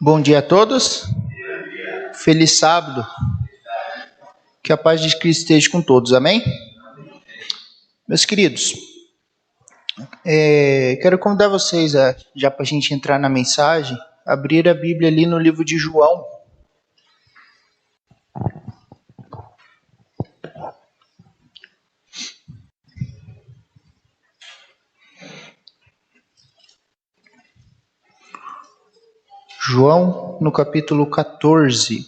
Bom dia a todos. Feliz sábado. Que a paz de Cristo esteja com todos. Amém? Meus queridos, quero convidar vocês, já para a gente entrar na mensagem, abrir a Bíblia ali no livro de João. João, no capítulo 14.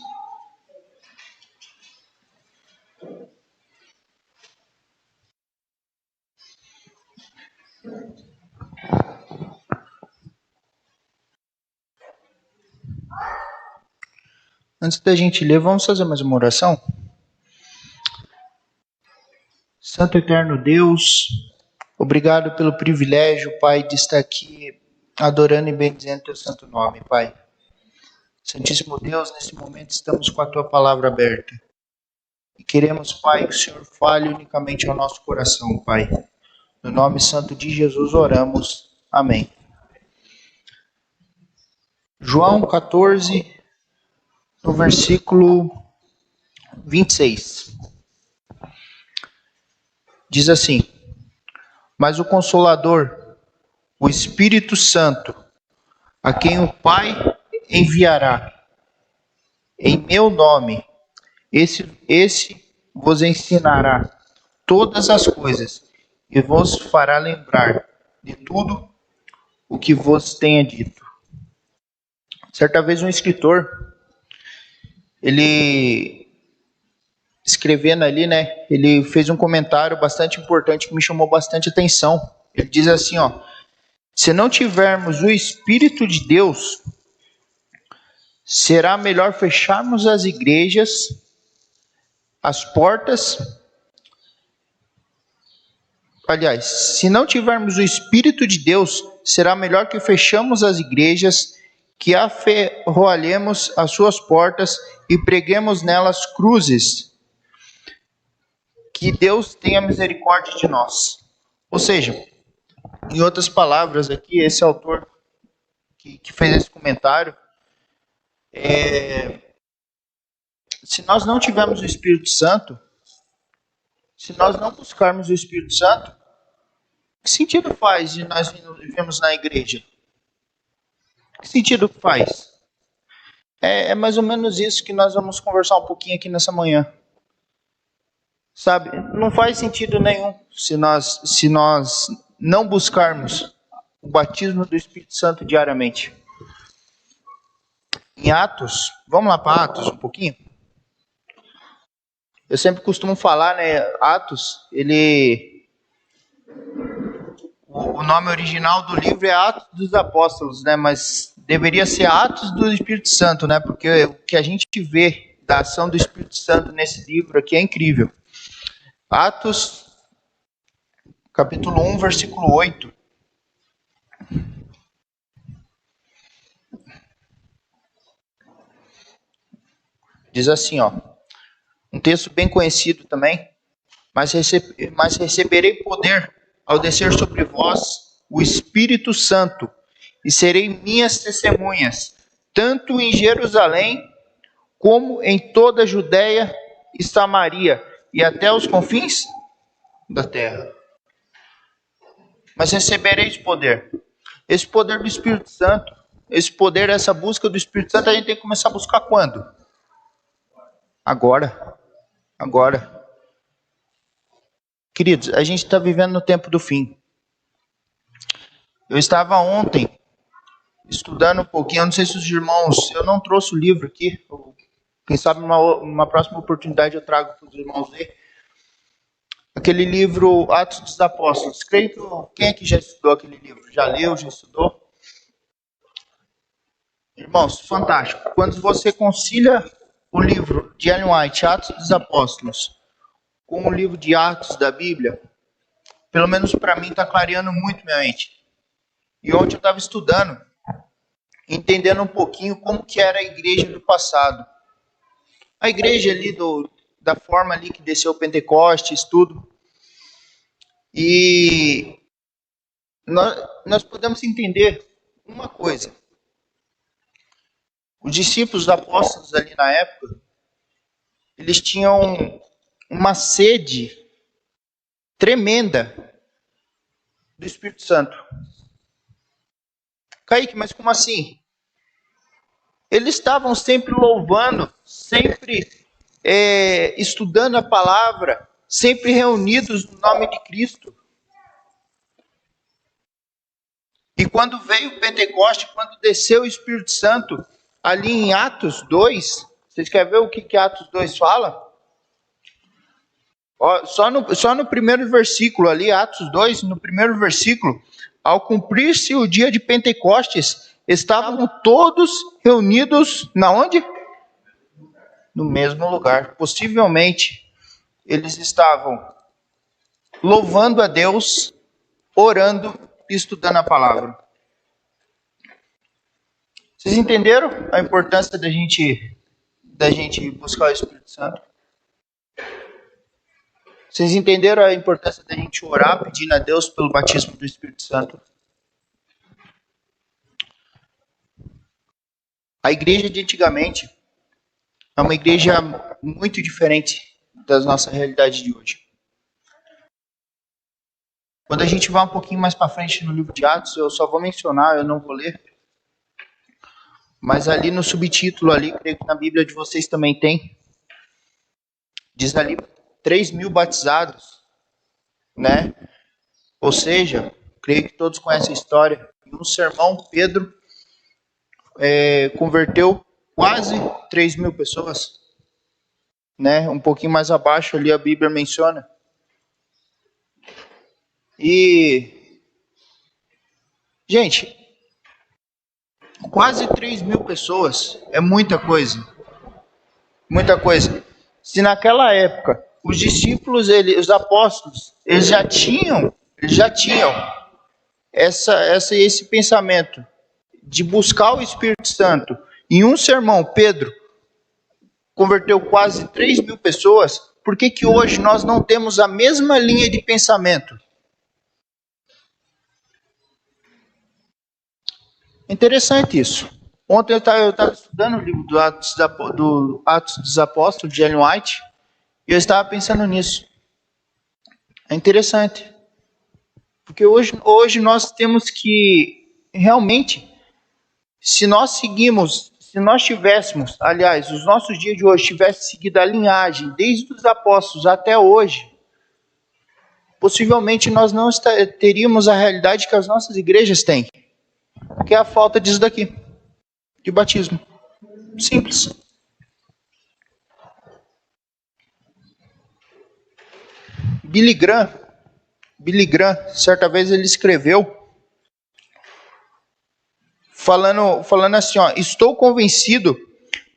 Antes da gente ler, vamos fazer mais uma oração? Santo Eterno Deus, obrigado pelo privilégio, Pai, de estar aqui adorando e bendizendo teu santo nome, Pai. Santíssimo Deus, nesse momento estamos com a tua palavra aberta. E queremos, Pai, que o Senhor fale unicamente ao nosso coração, Pai. No nome santo de Jesus oramos. Amém. João 14, no versículo 26. Diz assim: Mas o Consolador, o Espírito Santo, a quem o Pai enviará em meu nome, esse vos ensinará todas as coisas e vos fará lembrar de tudo o que vos tenha dito. Certa vez um escritor, ele escrevendo ali, ele fez um comentário bastante importante que me chamou bastante atenção. Ele diz assim, se não tivermos o Espírito de Deus, será melhor fecharmos as igrejas, as portas. Aliás, se não tivermos o Espírito de Deus, será melhor que fechamos as igrejas, que aferroalhemos as suas portas e preguemos nelas cruzes. Que Deus tenha misericórdia de nós. Ou seja, em outras palavras aqui, esse autor que fez esse comentário, se nós não tivermos o Espírito Santo, se nós não buscarmos o Espírito Santo, que sentido faz de nós vivemos na igreja? Que sentido faz? É mais ou menos isso que nós vamos conversar um pouquinho aqui nessa manhã. Sabe, não faz sentido nenhum se nós não buscarmos o batismo do Espírito Santo diariamente. Em Atos, vamos lá para Atos um pouquinho? Eu sempre costumo falar, Atos, o nome original do livro é Atos dos Apóstolos, mas deveria ser Atos do Espírito Santo, porque o que a gente vê da ação do Espírito Santo nesse livro aqui é incrível. Atos, capítulo 1, versículo 8. Diz assim, um texto bem conhecido também. Mas receberei poder ao descer sobre vós o Espírito Santo, e serei minhas testemunhas, tanto em Jerusalém, como em toda a Judéia e Samaria, e até os confins da terra. Mas recebereis poder. Esse poder do Espírito Santo, esse poder, essa busca do Espírito Santo, a gente tem que começar a buscar quando? Agora. Queridos, a gente está vivendo no tempo do fim. Eu estava ontem estudando um pouquinho, eu não sei se os irmãos... Eu não trouxe o livro aqui. Quem sabe numa próxima oportunidade eu trago para os irmãos ler. Aquele livro Atos dos Apóstolos. Creio que quem aqui já estudou aquele livro? Já leu, já estudou? Irmãos, fantástico. Quando você concilia o livro de Ellen White, Atos dos Apóstolos, com o livro de Atos da Bíblia, pelo menos para mim está clareando muito minha mente. E ontem eu estava estudando, entendendo um pouquinho como que era a igreja do passado. A igreja ali da forma ali que desceu o Pentecostes, tudo. E nós podemos entender uma coisa. Os discípulos apóstolos ali na época, eles tinham uma sede tremenda do Espírito Santo. Kaique, mas como assim? Eles estavam sempre louvando, sempre estudando a palavra, sempre reunidos no nome de Cristo. E quando veio o Pentecoste, quando desceu o Espírito Santo, ali em Atos 2, vocês querem ver o que Atos 2 fala? Ó, só no primeiro versículo ali, Atos 2, no primeiro versículo, ao cumprir-se o dia de Pentecostes, estavam todos reunidos na onde? No mesmo lugar. Possivelmente, eles estavam louvando a Deus, orando e estudando a palavra. Vocês entenderam a importância da gente buscar o Espírito Santo? Vocês entenderam a importância da gente orar pedindo a Deus pelo batismo do Espírito Santo? A igreja de antigamente é uma igreja muito diferente da nossa realidade de hoje. Quando a gente vai um pouquinho mais para frente no livro de Atos, eu só vou mencionar, eu não vou ler. Mas ali no subtítulo, ali, creio que na Bíblia de vocês também tem, diz ali 3.000 batizados, né? Ou seja, creio que todos conhecem a história. Em um sermão, Pedro converteu quase 3.000 pessoas, né? Um pouquinho mais abaixo ali a Bíblia menciona. E, gente, quase 3.000 pessoas é muita coisa. Muita coisa. Se naquela época os discípulos, os apóstolos, eles já tinham esse pensamento de buscar o Espírito Santo. Em um sermão, Pedro converteu quase 3.000 pessoas. Por que que hoje nós não temos a mesma linha de pensamento? Interessante isso. Ontem eu estava estudando o livro do Atos dos Apóstolos, de Ellen White, e eu estava pensando nisso. É interessante. Porque hoje nós temos que, realmente, se nós tivéssemos, aliás, os nossos dias de hoje tivessem seguido a linhagem, desde os apóstolos até hoje, possivelmente nós não teríamos a realidade que as nossas igrejas têm. Que é a falta disso daqui, de batismo. Simples. Billy Graham, certa vez ele escreveu, falando assim, ó, estou convencido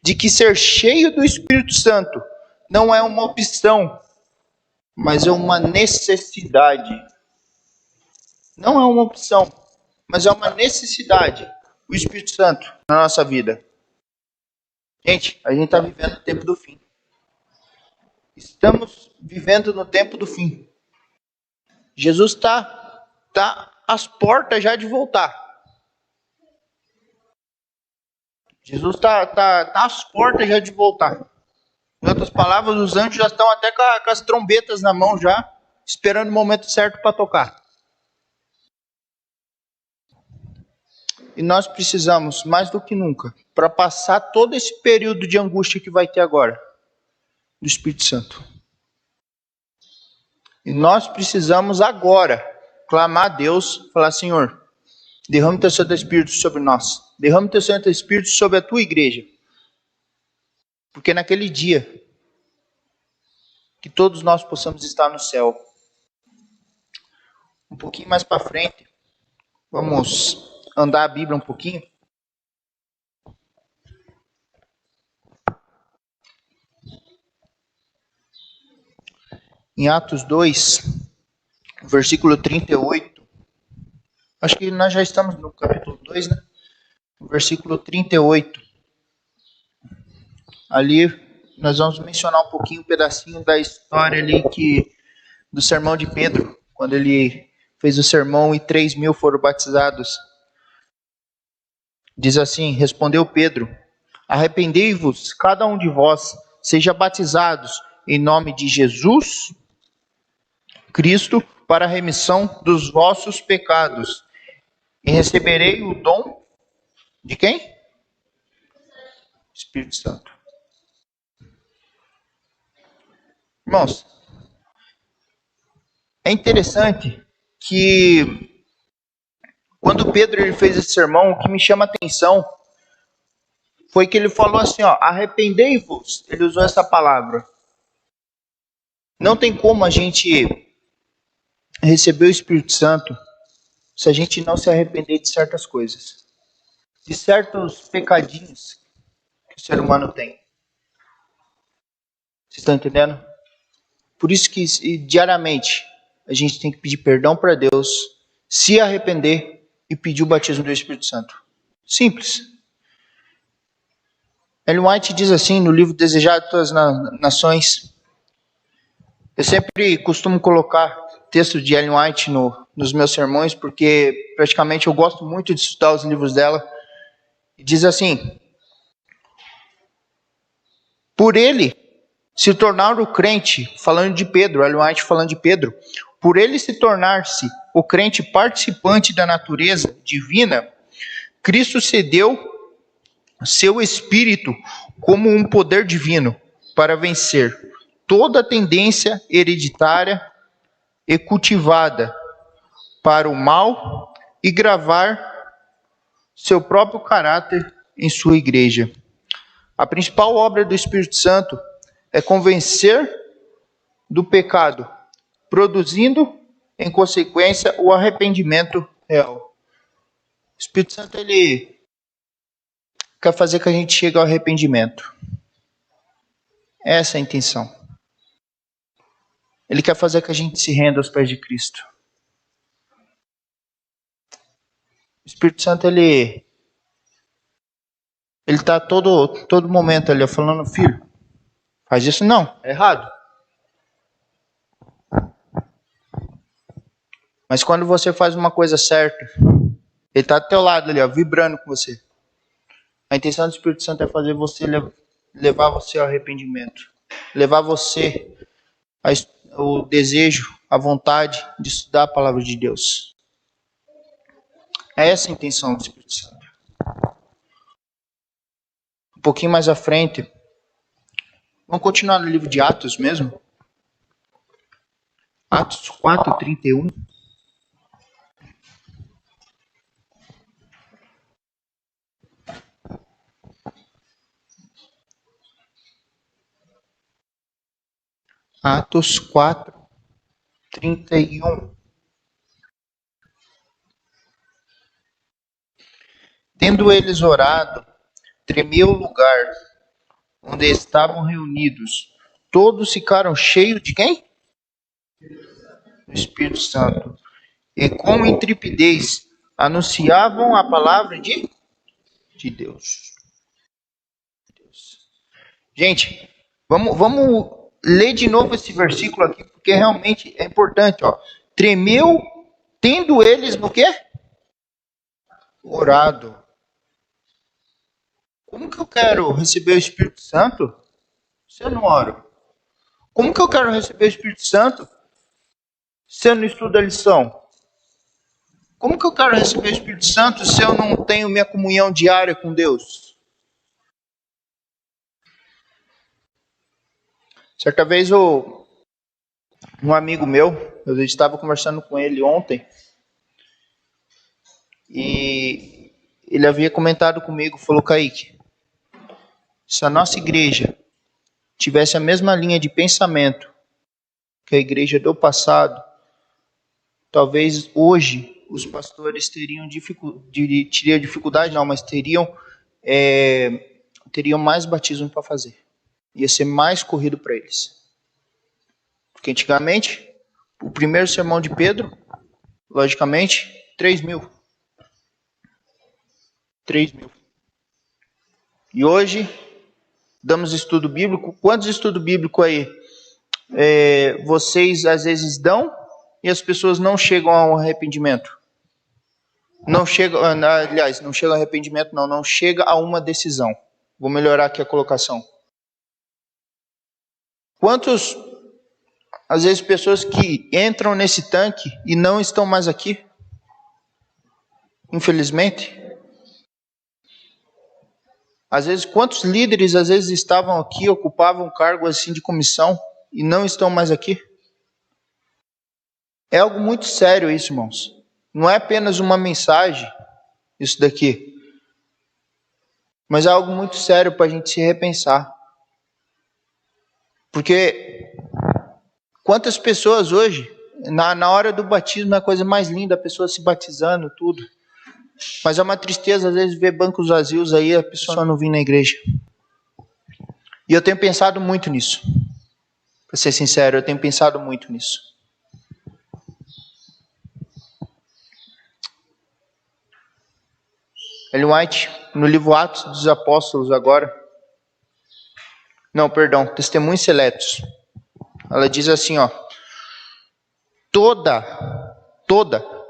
de que ser cheio do Espírito Santo não é uma opção, mas é uma necessidade. Não é uma opção, mas é uma necessidade, o Espírito Santo na nossa vida. Gente, a gente está vivendo o tempo do fim. Estamos vivendo no tempo do fim. Jesus está às portas já de voltar. Jesus está às portas já de voltar. Em outras palavras, os anjos já estão até com as trombetas na mão já, esperando o momento certo para tocar. E nós precisamos, mais do que nunca, para passar todo esse período de angústia que vai ter agora, do Espírito Santo. E nós precisamos agora clamar a Deus, falar, Senhor, derrame teu Santo Espírito sobre nós. Derrame teu Santo Espírito sobre a tua igreja. Porque naquele dia, que todos nós possamos estar no céu. Um pouquinho mais para frente, vamos andar a Bíblia um pouquinho. Em Atos 2, versículo 38. Acho que nós já estamos no capítulo 2, né? Versículo 38. Ali nós vamos mencionar um pouquinho, um pedacinho da história ali do sermão de Pedro, quando ele fez o sermão e 3.000 foram batizados. Diz assim, respondeu Pedro, Arrependei-vos, cada um de vós, seja batizados em nome de Jesus Cristo para a remissão dos vossos pecados, e receberei o dom de quem? Espírito Santo. Irmãos, é interessante que quando Pedro ele fez esse sermão, o que me chama a atenção foi que ele falou assim, ó, arrependei-vos. Ele usou essa palavra. Não tem como a gente receber o Espírito Santo se a gente não se arrepender de certas coisas, de certos pecadinhos que o ser humano tem. Vocês estão entendendo? Por isso que diariamente a gente tem que pedir perdão para Deus, se arrepender e pedir o batismo do Espírito Santo. Simples. Ellen White diz assim no livro Desejado de Todas as Nações. Eu sempre costumo colocar texto de Ellen White nos meus sermões, porque praticamente eu gosto muito de estudar os livros dela. E diz assim: por ele se tornar o crente, falando de Pedro, Ellen White falando de Pedro, por ele se tornar-se o crente participante da natureza divina, Cristo cedeu seu espírito como um poder divino para vencer toda tendência hereditária e cultivada para o mal e gravar seu próprio caráter em sua igreja. A principal obra do Espírito Santo é convencer do pecado, produzindo, em consequência, o arrependimento real. O Espírito Santo, ele quer fazer que a gente chegue ao arrependimento. Essa é a intenção. Ele quer fazer que a gente se renda aos pés de Cristo. O Espírito Santo, ele está todo momento ali falando, filho, faz isso não, é errado. Mas quando você faz uma coisa certa, ele está do teu lado ali, ó, vibrando com você. A intenção do Espírito Santo é fazer você levar você ao arrependimento, levar você o desejo, a vontade de estudar a palavra de Deus. É essa a intenção do Espírito Santo. Um pouquinho mais à frente, vamos continuar no livro de Atos mesmo. Atos 4:31. Atos 4:31. Tendo eles orado, tremeu o lugar onde estavam reunidos. Todos ficaram cheios de quem? Do Espírito Santo. E com intrepidez anunciavam a palavra de Deus. Gente, vamos ler de novo esse versículo aqui, porque realmente é importante. Ó. Tremeu, tendo eles no quê? Orado. Como que eu quero receber o Espírito Santo se eu não oro? Como que eu quero receber o Espírito Santo se eu não estudo a lição? Como que eu quero receber o Espírito Santo se eu não tenho minha comunhão diária com Deus? Certa vez um amigo meu, eu estava conversando com ele ontem, e ele havia comentado comigo, falou, Kaique, se a nossa igreja tivesse a mesma linha de pensamento que a igreja do passado, talvez hoje os pastores teriam dificuldade, não, mas teriam mais batismo para fazer. Ia ser mais corrido para eles. Porque antigamente, o primeiro sermão de Pedro, logicamente, 3.000. 3.000. E hoje, damos estudo bíblico. Quantos estudos bíblicos aí vocês às vezes dão e as pessoas não chegam ao arrependimento? Não chegam, aliás, não chega ao arrependimento, não chega a uma decisão. Vou melhorar aqui a colocação. Quantos, às vezes, pessoas que entram nesse tanque e não estão mais aqui? Infelizmente. Às vezes, quantos líderes, às vezes, estavam aqui, ocupavam cargo assim de comissão e não estão mais aqui? É algo muito sério isso, irmãos. Não é apenas uma mensagem, isso daqui. Mas é algo muito sério para a gente se repensar. Porque quantas pessoas hoje, na hora do batismo é a coisa mais linda, a pessoa se batizando, tudo. Mas é uma tristeza, às vezes, ver bancos vazios aí, a pessoa não vir na igreja. E eu tenho pensado muito nisso. Para ser sincero, eu tenho pensado muito nisso. Ellen White, no livro Atos dos Apóstolos agora. Não, perdão, Testemunhos Seletos. Ela diz assim, ó. Toda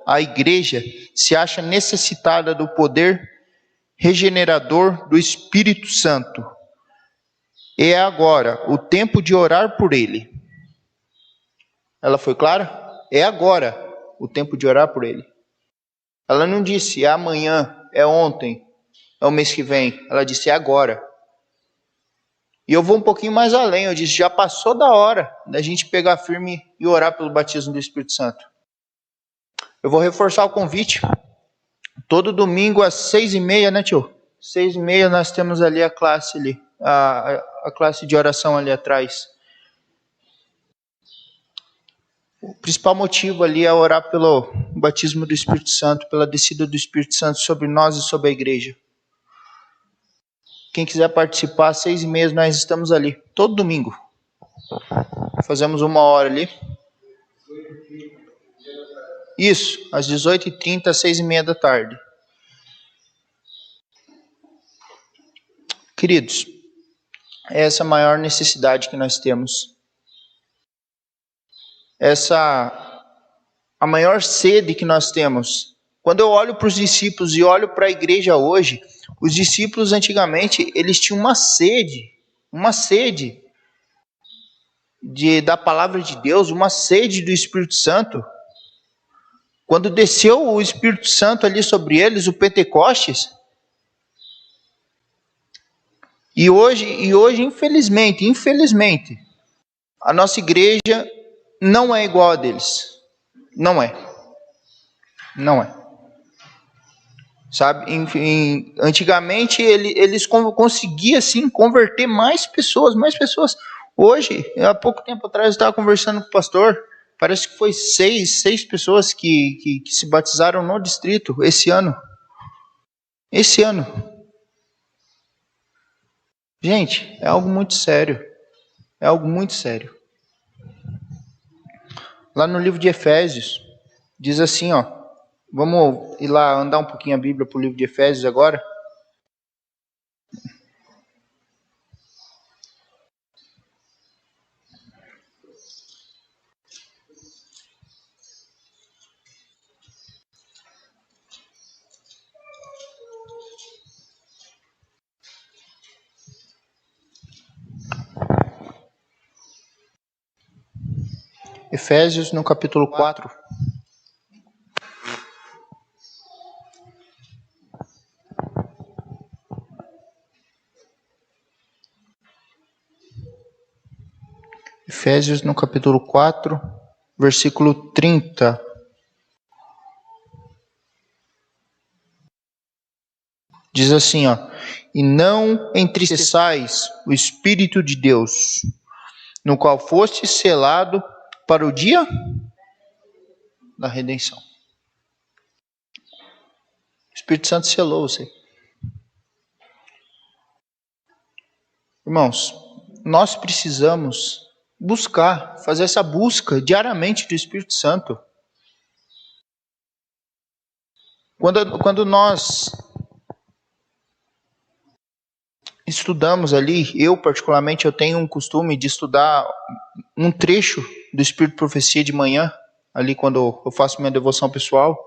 a igreja se acha necessitada do poder regenerador do Espírito Santo. E é agora o tempo de orar por ele. Ela foi clara? É agora o tempo de orar por ele. Ela não disse é amanhã, é ontem, é o mês que vem. Ela disse é agora. E eu vou um pouquinho mais além. Eu disse já passou da hora da gente pegar firme e orar pelo batismo do Espírito Santo. Eu vou reforçar o convite. Todo domingo às 6h30, né, tio? 6h30 nós temos ali a classe ali, a classe de oração ali atrás. O principal motivo ali é orar pelo batismo do Espírito Santo, pela descida do Espírito Santo sobre nós e sobre a igreja. Quem quiser participar, às 6h30 nós estamos ali, todo domingo. Fazemos 1 hora ali. Isso, às 18h30, às 6h30 da tarde. Queridos, essa é a maior necessidade que nós temos. A maior sede que nós temos. Quando eu olho para os discípulos e olho para a igreja hoje, os discípulos antigamente, eles tinham uma sede da palavra de Deus, uma sede do Espírito Santo. Quando desceu o Espírito Santo ali sobre eles, o Pentecostes, e hoje, infelizmente, a nossa igreja não é igual a deles. Não é. Sabe, antigamente eles conseguiam assim, converter mais pessoas. Hoje, há pouco tempo atrás, eu estava conversando com o pastor, parece que foi seis pessoas que se batizaram no distrito esse ano. Gente, é algo muito sério. Lá no livro de Efésios, diz assim, ó. Vamos ir lá andar um pouquinho a Bíblia para o livro de Efésios agora. Efésios no capítulo 4. Efésios no capítulo 4, versículo 30. Diz assim, ó. E não entristeçais o Espírito de Deus, no qual foste selado para o dia da redenção. O Espírito Santo selou você. Irmãos, nós precisamos fazer essa busca diariamente do Espírito Santo. Quando nós estudamos ali, eu particularmente, eu tenho um costume de estudar um trecho do Espírito de Profecia de manhã, ali quando eu faço minha devoção pessoal.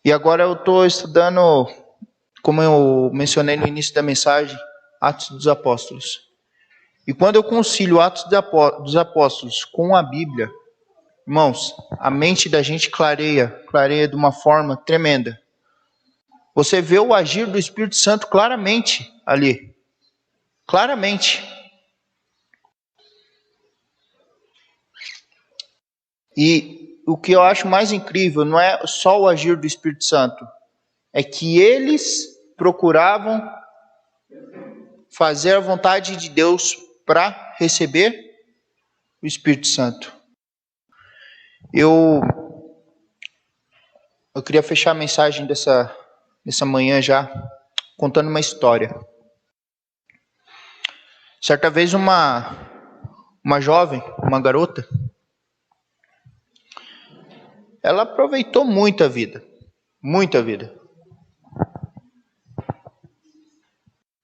E agora eu estou estudando como eu mencionei no início da mensagem, Atos dos Apóstolos. E quando eu concilio Atos dos Apóstolos com a Bíblia, irmãos, a mente da gente clareia de uma forma tremenda. Você vê o agir do Espírito Santo claramente ali. Claramente. E o que eu acho mais incrível não é só o agir do Espírito Santo, é que eles procuravam fazer a vontade de Deus para receber o Espírito Santo. Eu queria fechar a mensagem dessa manhã já contando uma história. Certa vez uma jovem, uma garota, ela aproveitou muito a vida. Muita vida.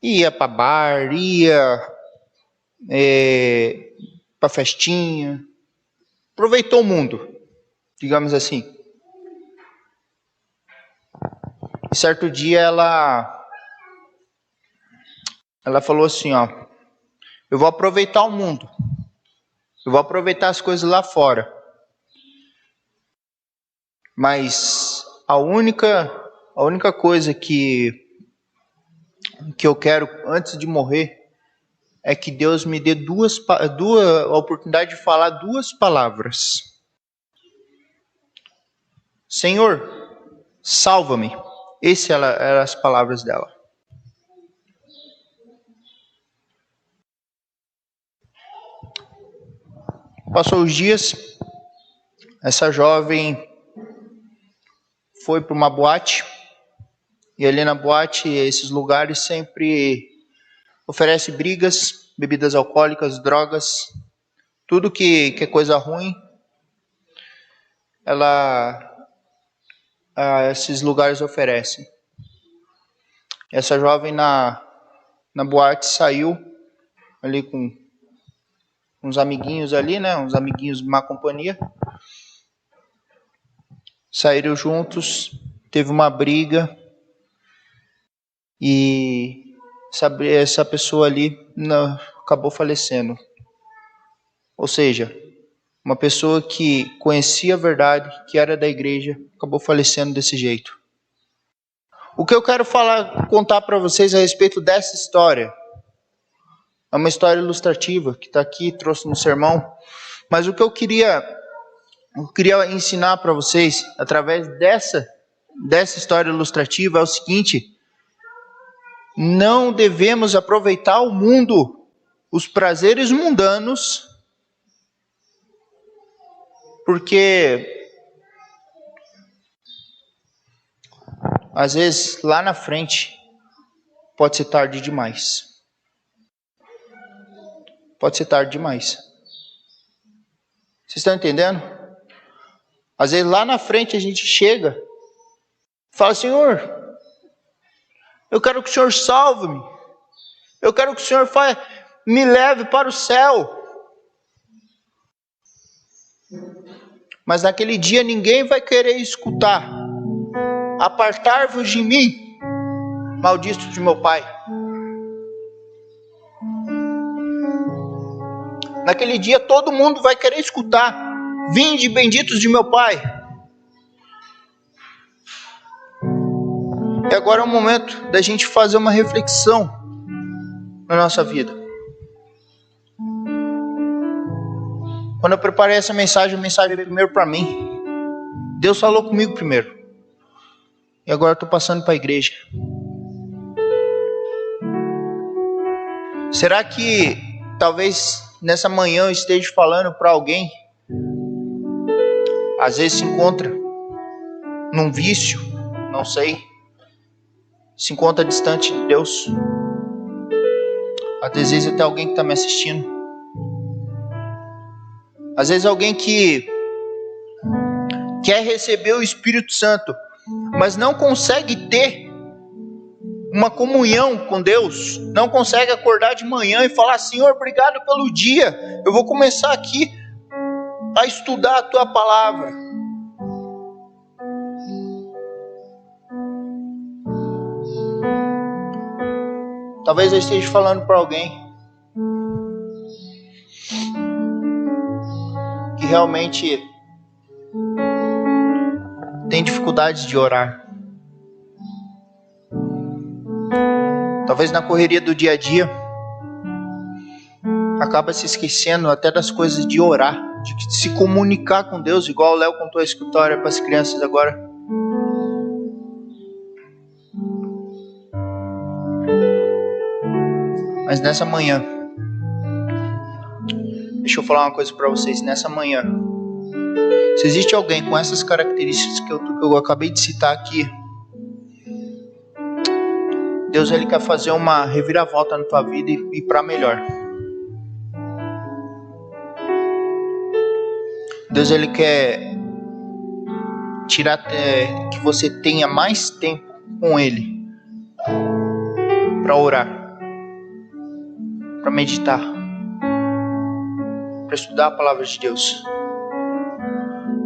Ia para bar, ia para festinha. Aproveitou o mundo, digamos assim. E certo dia ela falou assim, ó, eu vou aproveitar o mundo. Eu vou aproveitar as coisas lá fora. Mas a única coisa que eu quero antes de morrer é que Deus me dê a oportunidade de falar 2 palavras. Senhor, salva-me. Essas eram as palavras dela. Passou os dias, essa jovem foi para uma boate, e ali na boate, esses lugares sempre oferecem brigas, bebidas alcoólicas, drogas, tudo que é coisa ruim, esses lugares oferecem. Essa jovem na boate saiu ali com uns amiguinhos ali, né? Uns amiguinhos de má companhia. Saíram juntos, teve uma briga e essa pessoa ali acabou falecendo. Ou seja, uma pessoa que conhecia a verdade, que era da igreja, acabou falecendo desse jeito. O que eu quero contar para vocês a respeito dessa história é uma história ilustrativa que está aqui, trouxe no sermão. Mas o que eu queria ensinar para vocês, através dessa história ilustrativa, é o seguinte: não devemos aproveitar o mundo, os prazeres mundanos, porque às vezes lá na frente pode ser tarde demais. Pode ser tarde demais. Vocês estão entendendo? Às vezes lá na frente a gente chega e fala: Senhor, eu quero que o Senhor salve-me. Eu quero que o Senhor me leve para o céu. Mas naquele dia ninguém vai querer escutar: apartar-vos de mim, malditos de meu Pai. Naquele dia todo mundo vai querer escutar: vinde, benditos de meu Pai. E agora é o momento da gente fazer uma reflexão na nossa vida. Quando eu preparei essa mensagem, a mensagem veio primeiro para mim. Deus falou comigo primeiro. E agora eu estou passando para a igreja. Será que talvez nessa manhã eu esteja falando para alguém, às vezes se encontra num vício, não sei, se encontra distante de Deus. Às vezes até alguém que está me assistindo. Às vezes alguém que quer receber o Espírito Santo, mas não consegue ter uma comunhão com Deus, não consegue acordar de manhã e falar: Senhor, obrigado pelo dia, eu vou começar aqui a estudar a Tua Palavra. Talvez eu esteja falando para alguém que realmente tem dificuldades de orar. Talvez na correria do dia a dia acaba se esquecendo até das coisas de orar, de se comunicar com Deus, igual o Léo contou a história para as crianças agora. Mas nessa manhã, deixa eu falar uma coisa para vocês. Nessa manhã, se existe alguém com essas características que eu acabei de citar aqui, Deus ele quer fazer uma reviravolta na tua vida e para melhor. Deus ele quer tirar que você tenha mais tempo com Ele para orar, para meditar, para estudar a palavra de Deus,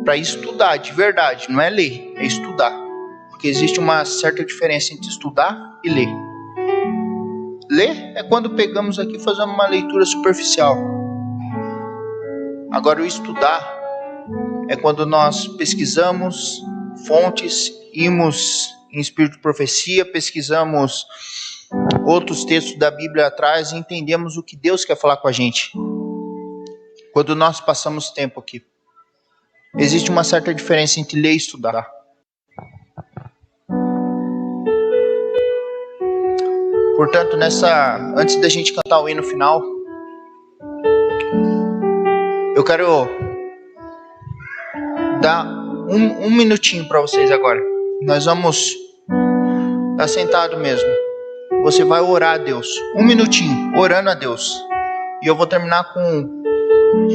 para estudar de verdade, não é ler, é estudar, porque existe uma certa diferença entre estudar e ler. Ler é quando pegamos aqui e fazemos uma leitura superficial. Agora o estudar é quando nós pesquisamos fontes, imos em espírito de profecia, pesquisamos outros textos da Bíblia atrás e entendemos o que Deus quer falar com a gente. Quando nós passamos tempo aqui. Existe uma certa diferença entre ler e estudar. Portanto, antes da gente cantar o hino final, eu quero dar um minutinho para vocês agora. Nós vamos estar sentado mesmo. Você vai orar a Deus. Um minutinho, orando a Deus. E eu vou terminar com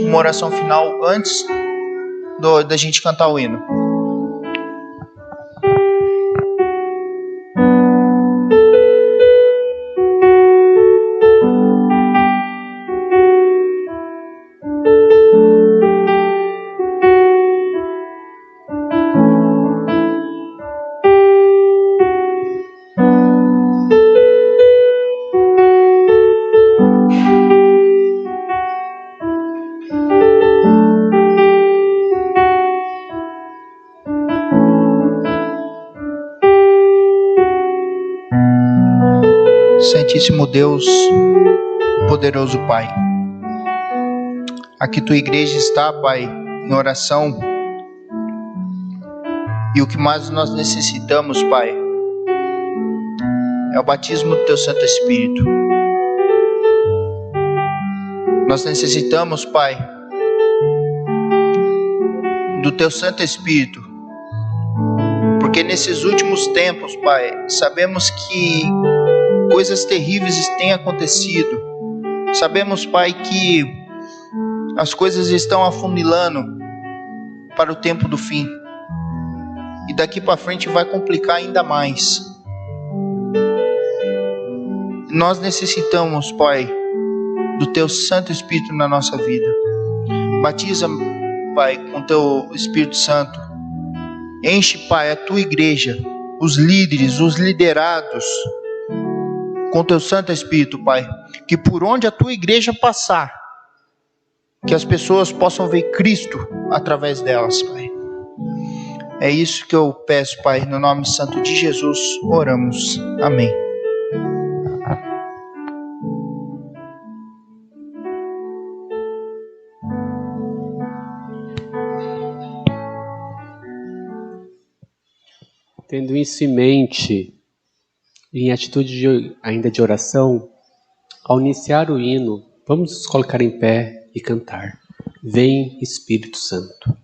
uma oração final antes da gente cantar o hino. Santíssimo Deus, poderoso Pai, aqui tua igreja está, Pai, em oração, e o que mais nós necessitamos, Pai, é o batismo do teu Santo Espírito. Nós necessitamos, Pai, do teu Santo Espírito, porque nesses últimos tempos, Pai, sabemos que coisas terríveis têm acontecido. Sabemos, Pai, que as coisas estão afunilando para o tempo do fim. E daqui para frente vai complicar ainda mais. Nós necessitamos, Pai, do Teu Santo Espírito na nossa vida. Batiza, Pai, com Teu Espírito Santo. Enche, Pai, a Tua igreja, os líderes, os liderados, com Teu Santo Espírito, Pai, que por onde a Tua igreja passar, que as pessoas possam ver Cristo através delas, Pai. É isso que eu peço, Pai, no nome santo de Jesus, oramos. Amém. Tendo isso em mente, em atitude ainda de oração, ao iniciar o hino, vamos nos colocar em pé e cantar. Vem, Espírito Santo.